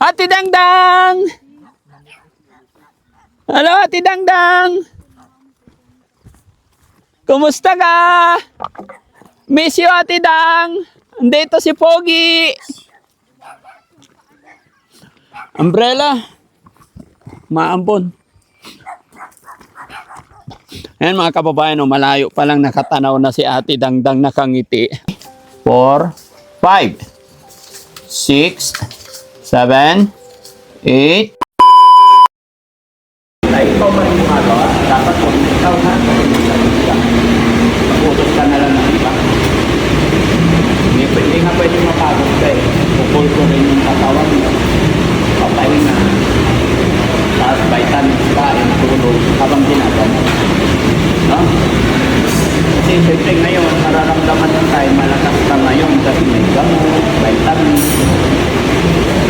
Ate Dangdang! Hello, Ate Dangdang! Kumusta ka? Miss you, Ate Dang! Andito si Pogi! Umbrella. Maambon. Ayan mga kababayan, malayo pa lang nakatanaw na si Ate Dangdang nakangiti. 4, 5, 6, 7, 8. Ay, ikaw man yung dapat kung ikaw na, mag-utos ka na lang ng iba. Hindi nga pwede mapagod ka eh. Pupul ko rin yung katawan mo. Papahinga. Tapos vitamins kain, tulog, habang ginagawa. No? Kasi siyempre ngayon, nararamdaman ng tayo, malakas ka ngayon kasi may gamot, vitamins.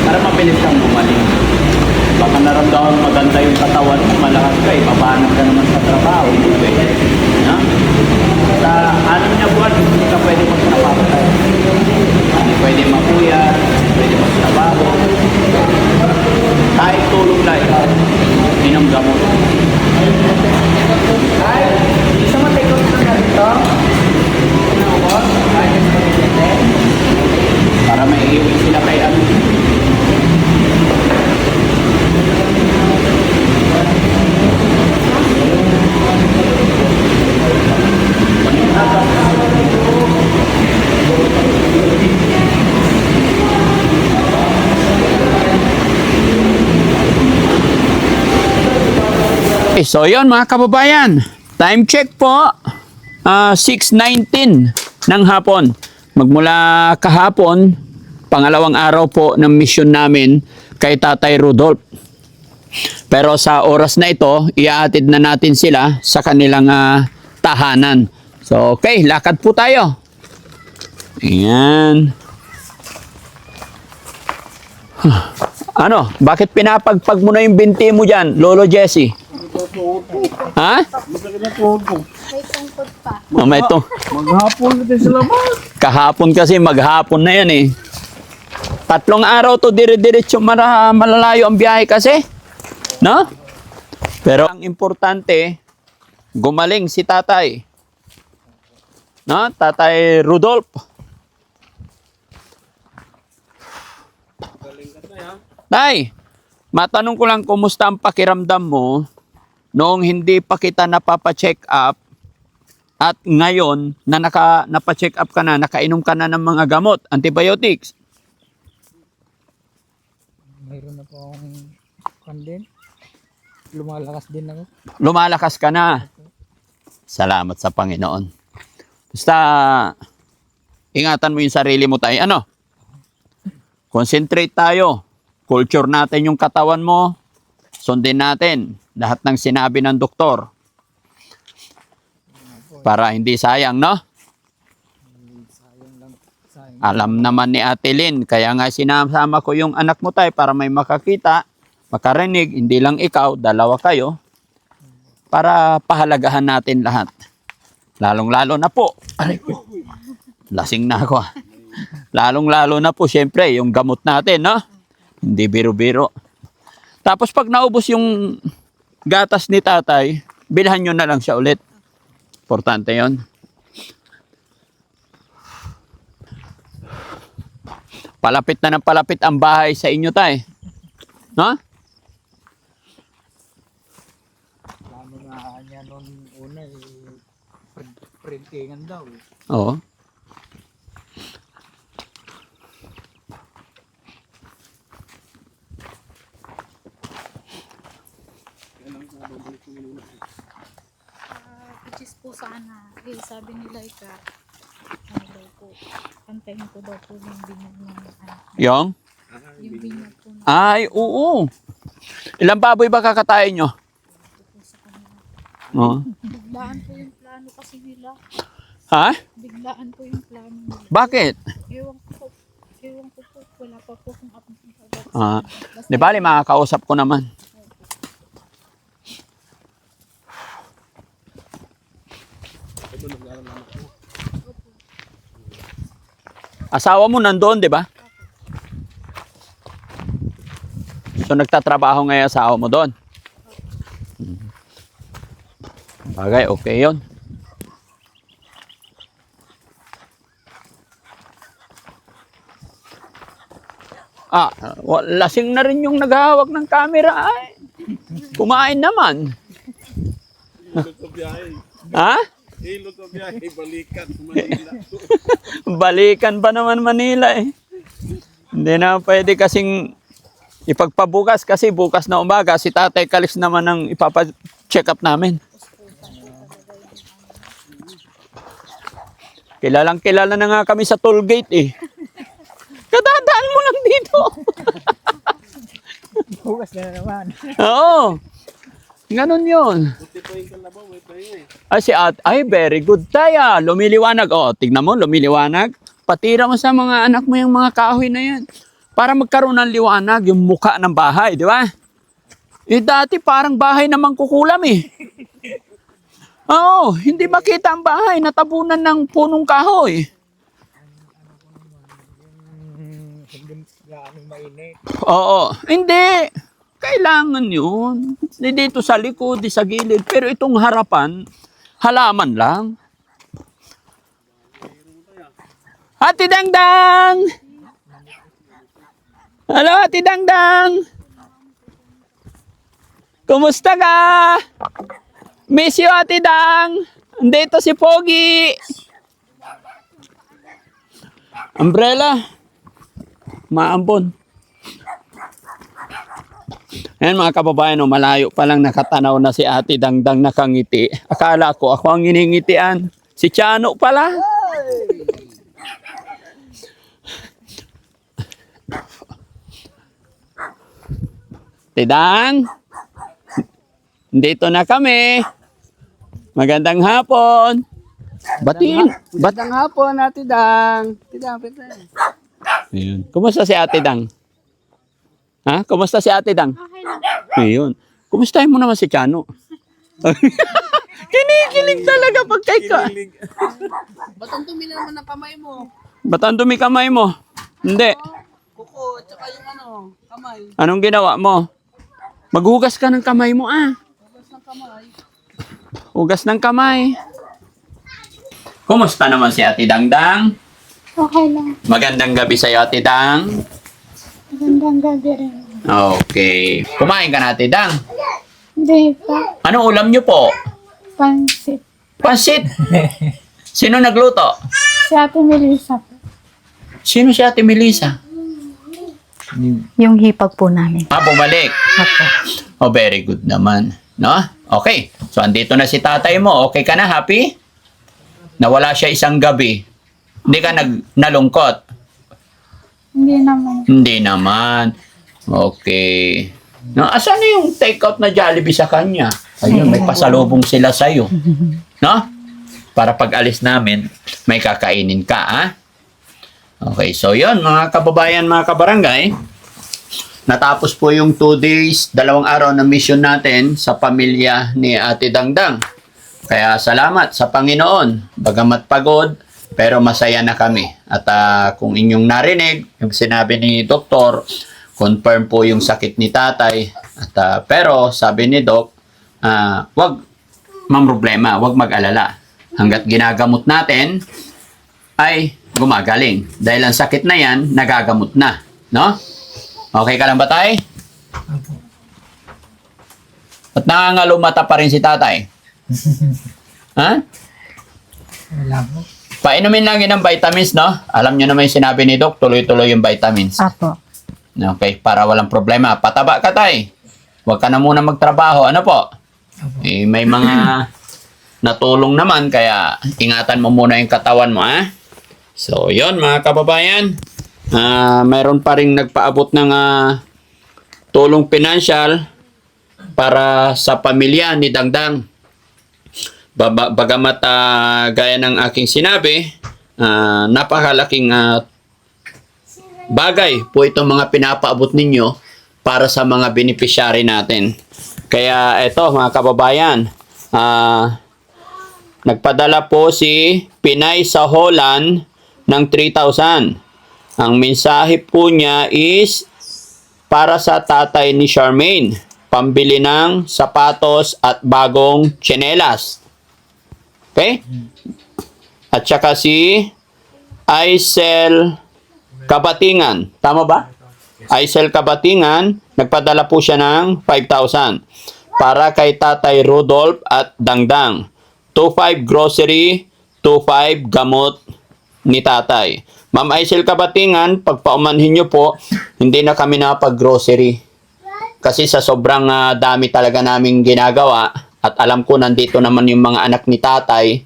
Para mabilis kang gumaling. Baka naramdaman maganda yung katawan mo, malakas ka, ipapanag ka naman sa trabaho, hindi pwede. No? Sa 6 na buwan, hindi ka pwede magtrabaho. Hindi pwede mapuyat, hindi pwede magtrabaho. Kahit tulog lang, inom gamot. Ay, isa matikot na dito. Para maiiwin sila kay ano. So yun mga kababayan, time check po, 6:19 ng hapon. Magmula kahapon, pangalawang araw po ng mission namin kay Tatay Rudolph. Pero sa oras na ito, iaatid na natin sila sa kanilang tahanan. So okay, lakad po tayo. Ayan. Ano, bakit pinapagpag mo na yung binti mo dyan, Lolo Jesse? Ha? May tungkod pa. May ito. Maghapon natin sa labas. Kahapon kasi, maghapon na yan eh. 3 araw to dire-diretso malalayo ang biyahe kasi. No? Pero ang importante, gumaling si tatay. No? Tatay Rudolph. Tay, matanong ko lang kumusta ang pakiramdam mo noong hindi pa kita napapa-check up at ngayon na napa-check up ka na, nakainom ka na ng mga gamot, antibiotics. Mayroon na po akong kandin. Lumalakas din ako. Lumalakas ka na. Salamat sa Panginoon. Basta, ingatan mo yung sarili mo tayo. Ano? Concentrate tayo. Culture natin yung katawan mo. Sundin natin lahat ng sinabi ng doktor. Para hindi sayang, no? Alam naman ni Ate Lynn, kaya nga sinasama ko yung anak mo tayo para may makakita, makarinig, hindi lang ikaw, 2 kayo, para pahalagahan natin lahat. Lalong-lalo na po, lasing na ako. Lalong-lalo na po, syempre, yung gamot natin, no? Hindi biro-biro. Tapos pag naubos yung gatas ni tatay, bilhan nyo na lang siya ulit. Importante yon. Palapit na ng palapit ang bahay sa inyo tay. No? Plano nga niya noon una printingan daw. Oo. Which is po sana. Eh, sabi nila ano daw po, kantahin ko daw po yung binyag ng Yung? yung binyag po na Ay, oo. Ilang baboy ba kakatayin nyo? po sa kanila. Oo. Biglaan po yung plano kasi nila. Ha? Biglaan po yung plano nila. Bakit? Ewan ko po. Wala pa po kung update. Di bali, makakausap ko naman. Asawa mo nandoon, di ba? So, nagtatrabaho ngayon sa asawa mo doon? Bagay, okay yun. Lasing na rin yung naghahawak ng camera. Ay, kumain naman. Ilog ko biyahe. Ha? Ilog ko biyahe. Balikan. Manila. Balikan pa naman Manila eh. Hindi na pwede kasing ipagpabukas kasi bukas na umaga si Tatay Kalis naman ang ipapa-check up namin. Kilalang kilala na nga kami sa toll gate eh. Kadadaan mo lang dito. Bukas na naman. Oo. Ganon yun. Buti pa yung kalabaw. May pahinga eh. Ay, si At, ay, very good tayo. Lumiliwanag. Oh, tignan mo, lumiliwanag. Patira mo sa mga anak mo yung mga kahoy na yan. Para magkaroon ng liwanag yung mukha ng bahay, di ba? Eh, dati parang bahay na mangkukulam eh. Oo, hindi makita ang bahay. Natabunan ng punong kahoy. Hindi gaano mainit. Oo, hindi. Kailangan yun. Hindi dito sa likod, di sa gilid. Pero itong harapan, halaman lang. Ate Dangdang! Hello, Ate Dangdang! Kumusta ka? Miss you, Ate Dang! Andito si Pogi! Umbrella. Maambon. Ayan mga kababayan, no, malayo pa lang nakatanaw na si Ate Dangdang nakangiti. Akala ko ako ang iningitian. Si Chano pala. Tidang, dito na kami. Magandang hapon. Batiin. Magandang hapon, Ate Dang. Tidang, Ayun. Kumusta si Ate Dang? Ha? Kumusta si Ate Dang? Okay lang. Ayun. Kumustahin mo naman si Chano? Kinikilig talaga pag kay ka. Ba't ang dumi naman ng kamay mo? Ba't ang dumi kamay mo? Hindi. Kuko, at saka yung kamay. Anong ginawa mo? Maghugas ka ng kamay mo ah. Hugas ng kamay. Hugas ng kamay. Kumusta naman si Ate Dangdang? Okay lang. Magandang gabi sa'yo, Ate Dang. Magandang gabi rin. Okay. Kumain ka na, Ate Dang. Hindi pa. Anong ulam niyo po? Pansit. Pansit. Sino nagluto? Si Ate Melissa po. Sino si Ate Melissa? Yung hipag po namin. Bumalik. Apo. Oh, very good naman. No? Okay. So, andito na si tatay mo. Okay ka na? Happy? Nawala siya isang gabi. Hindi ka nalungkot? Hindi naman. Hindi naman. Okay. No, asan na yung take-out na Jollibee sa kanya? Ayun, may pasalubong sila sa'yo. No? Para pag alis namin, may kakainin ka, ha? Okay, so yun, mga kababayan, mga kabarangay. Natapos po yung 2 days, 2 araw na mission natin sa pamilya ni Ate Dangdang. Kaya salamat sa Panginoon. Bagamat pagod, pero masaya na kami. At kung inyong narinig, yung sinabi ni Doktor, confirm po yung sakit ni tatay. At, pero sabi ni Doc, wag mamroblema, wag mag-alala. Hanggat ginagamot natin, ay gumagaling. Dahil ang sakit na yan, nagagamot na. No? Okay ka lang ba, tay? At nangangalumata pa rin si tatay? Ha? Wala po. Painumin lang yun ng vitamins, no? Alam nyo naman yung sinabi ni Doc, tuloy-tuloy yung vitamins. Apo. Okay, para walang problema. Pataba ka, tay. Huwag ka na muna magtrabaho. Ano po? Eh, may mga natulong naman, kaya ingatan mo muna yung katawan mo, ha? So, yon mga kababayan. Mayroon pa rin nagpaabot ng tulong pinansyal para sa pamilya ni Dangdang. Bagamat gaya ng aking sinabi, napakalaking bagay po itong mga pinapaabot ninyo para sa mga beneficiary natin. Kaya eto mga kababayan, nagpadala po si Pinay sa Holland ng 3,000. Ang mensahe po niya is para sa tatay ni Charmaine. Pambili ng sapatos at bagong tsinelas. Okay? At saka si Aisel Kabatingan. Tama ba? Aisel Kabatingan, nagpadala po siya ng 5,000 para kay Tatay Rudolph at Dangdang. 2,500 grocery, 2,500 gamot ni Tatay. Ma'am Aisel Kabatingan, pagpaumanhin nyo po, hindi na kami nakapag-grocery. Kasi sa sobrang dami talaga naming ginagawa at alam ko nandito naman yung mga anak ni Tatay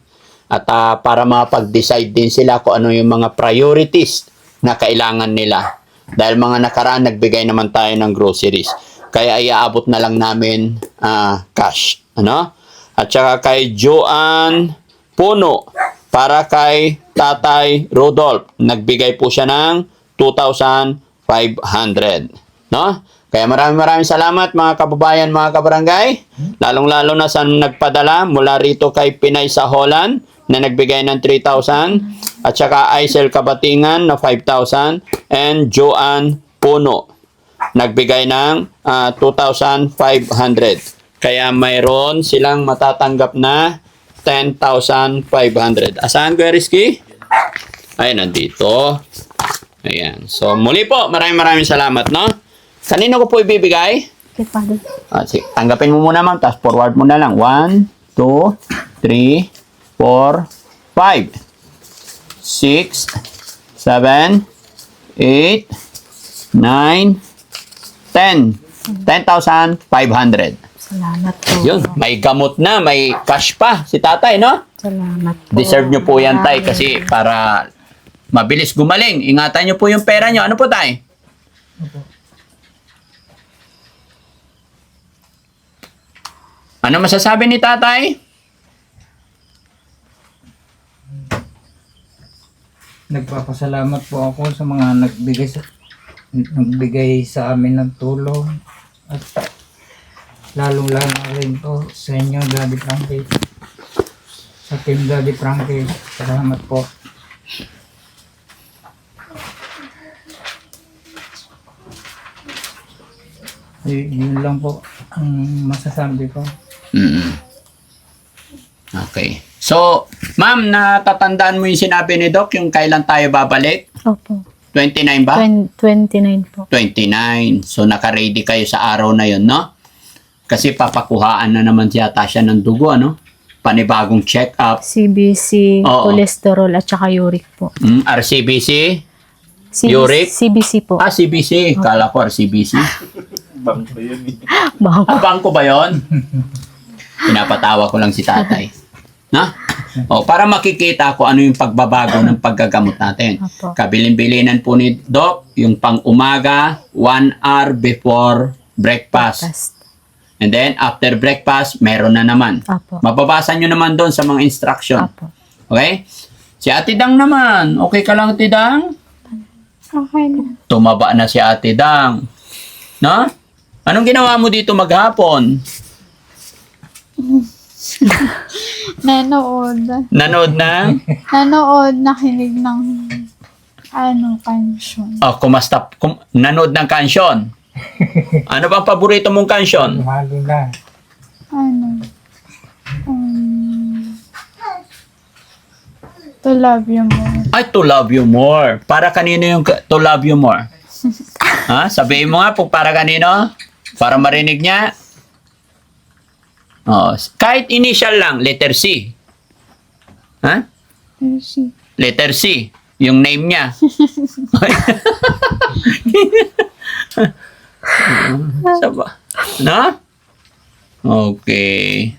at para mapag-decide din sila kung ano yung mga priorities na kailangan nila. Dahil mga nakaraan, nagbigay naman tayo ng groceries. Kaya iaabot na lang namin cash. Ano? At saka kay Joanne Puno, para kay Tatay Rudolph, nagbigay po siya ng 2,500. No? Kaya maraming salamat mga kababayan, mga kabarangay. Lalong-lalo na sa nagpadala mula rito kay Pinay sa Holland na nagbigay ng 3,000. At saka Aisel Kabatingan na 5,000. And Joanne Puno nagbigay ng 2,500. Kaya mayroon silang matatanggap na 10,500. Asahan ko, Rizky? Ay, nandito. Ayan. So, muli po, maraming salamat, no? Kanino ko po ibibigay? Kay Father. Sige, tanggapin mo muna, ma'am. Tapos forward mo na lang. 1, 2, 3, 4, 5, 6, 7, 8, 9, 10. 10,500. Salamat po. Yun, may gamot na, may cash pa si tatay, no? Salamat po. Deserve nyo po yan, tay, kasi para mabilis gumaling. Ingatan nyo po yung pera nyo. Ano po, tay? Ano masasabi ni tatay? Nagpapasalamat po ako sa mga nagbigay sa amin ng tulong at lalong-lalo na rin po sa inyo, Daddy Frankie, sa team Daddy Frankie. Salamat po. Yun lang po ang masasabi ko. Okay. So, ma'am, natatandaan mo yung sinabi ni Doc, yung kailan tayo babalik? Opo. 29 ba? 29 po. 29. So, naka-ready kayo sa araw na yun, no? Kasi papakuhaan na naman yata siya ng dugo, ano? Panibagong check-up. CBC, Oo. cholesterol at saka uric po. RCBC? Uric? CBC po. CBC. Kala ko RCBC. Bangko yun eh. Bangko. Bangko ba yun? Pinapatawa ko lang si tatay. Na? O, para makikita ko ano yung pagbabago ng paggagamot natin. Apo. Kabilin-bilinan po ni Doc, yung pang-umaga, 1 hour before breakfast. Breakfast. And then, after breakfast, meron na naman. Apo. Mababasa nyo naman doon sa mga instruction. Apo. Okay? Si Ate Dang naman. Okay ka lang, Ate Dang? Okay na. Tumaba na si Ate Dang. No? Anong ginawa mo dito maghapon? Nanood. Nanood na? Nanood, nakinig ng kansion. Oh, nanood ng kansyon. Ano bang paborito mong kansyon? Mahalo na. To love you more. Ay, to love you more. Para kanino yung to love you more? Ha? Sabihin mo nga po para kanino? Para marinig niya. Oh, kahit initial lang, letter C. Ha? Mercy. Letter C. Yung name niya. Saba. No? Okay.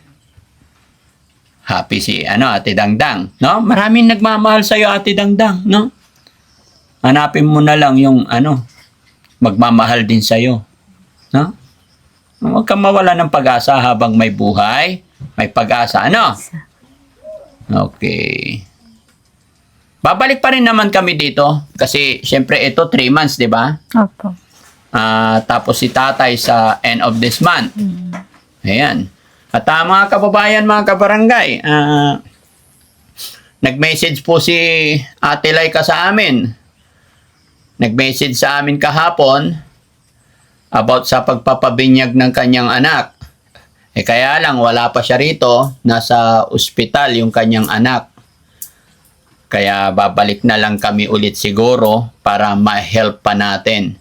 Happy si Ate Dangdang, no? Maraming nagmamahal sa iyo, Ate Dangdang, no? Hanapin mo na lang yung magmamahal din sa iyo, no? Huwag kang mawala ng pag-asa habang may buhay, may pag-asa, ano? Okay. Babalik pa rin naman kami dito kasi syempre ito 3 months, 'di ba? Opo. Tapos si tatay sa end of this month. Ayan. At mga kababayan, mga kabarangay, nag-message po si Ate Laika sa amin. Nag-message sa amin kahapon. about sa pagpapabinyag ng kanyang anak. Kaya lang, wala pa siya rito. Nasa ospital yung kanyang anak. Kaya babalik na lang kami ulit siguro para ma-help pa natin.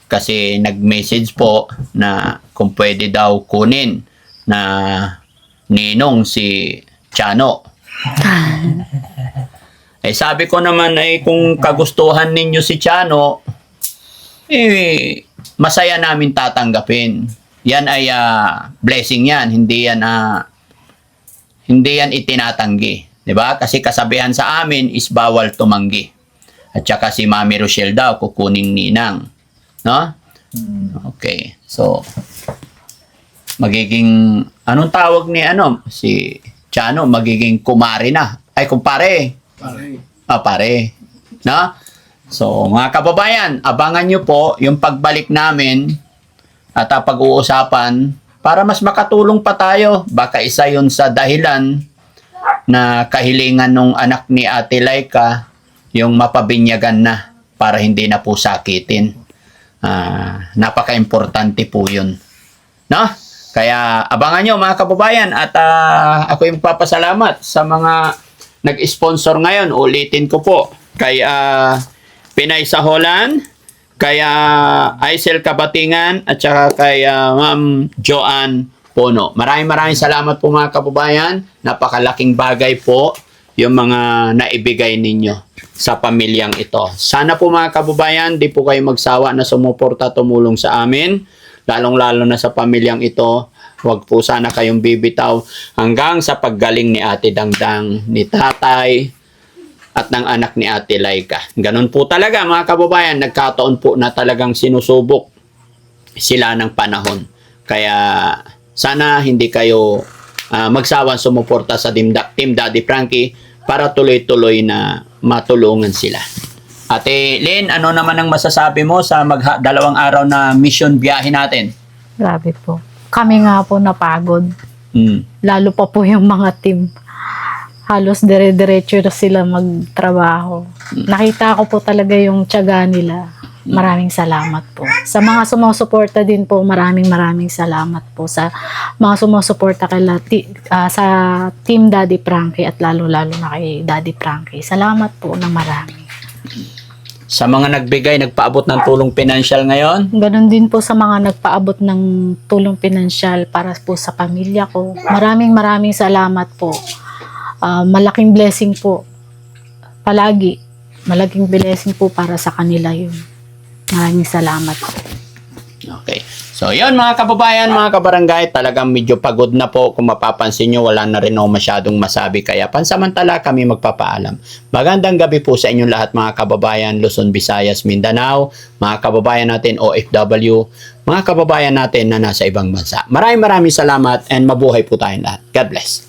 Kasi nag-message po na kung pwede daw kunin na ninong si Chano. Sabi ko naman kung kagustuhan ninyo si Chano, masaya namin tatanggapin. Yan ay blessing yan, hindi yan itinatanggi, 'di ba? Kasi kasabihan sa amin is bawal tumanggi. At saka si Mami Rochelle daw kukuning ninang, no? Okay. So magiging anong tawag ni si Chano, magiging kumare na. Ay kumpare. Pare. No? So, mga kababayan, abangan nyo po yung pagbalik namin at pag-uusapan para mas makatulong pa tayo. Baka isa yun sa dahilan na kahilingan ng anak ni Ate Laika yung mapabinyagan na para hindi na po sakitin. Napaka-importante po yun. No? Kaya abangan nyo mga kababayan at ako yung papasalamat sa mga nag-sponsor ngayon. Ulitin ko po kay Pinay Saholan, kay Aisel Kabatingan at saka kay Ma'am Joanne Pono. Maraming salamat po mga kababayan. Napakalaking bagay po yung mga naibigay ninyo sa pamilyang ito. Sana po mga kababayan, di po kayo magsawa na sumuporta, tumulong sa amin. Lalong-lalo na sa pamilyang ito. Huwag po sana kayong bibitaw hanggang sa paggaling ni Ate Dangdang, ni Tatay, at ng anak ni Ate Laika. Ganun po talaga mga kababayan, nagkataon po na talagang sinusubok sila ng panahon. Kaya sana hindi kayo magsawang sumuporta sa Team Daddy Frankie para tuloy-tuloy na matulungan sila. Ate Lynn, ano naman ang masasabi mo sa dalawang araw na mission biyahe natin? Grabe po. Kami nga po napagod. Lalo pa po yung mga team. Halos dire-diretso na sila magtrabaho. Nakita ko po talaga yung tiyaga nila. Maraming salamat po. Sa mga sumusuporta din po, maraming salamat po. Sa mga sumusuporta sa Team Daddy Frankie at lalo-lalo na kay Daddy Frankie. Salamat po ng marami. Sa mga nagbigay, nagpaabot ng tulong pinansyal ngayon? Ganon din po sa mga nagpaabot ng tulong pinansyal para po sa pamilya ko. Maraming salamat po. Malaking blessing po. Palagi. Malaking blessing po para sa kanila yun. Maraming salamat po. Okay. So, yun mga kababayan, mga kabarangay, talagang medyo pagod na po. Kung mapapansin nyo, wala na rin ako masyadong masabi. Kaya pansamantala kami magpapaalam. Magandang gabi po sa inyong lahat mga kababayan, Luzon, Visayas, Mindanao, mga kababayan natin OFW, mga kababayan natin na nasa ibang bansa. Maraming salamat and mabuhay po tayong lahat. God bless.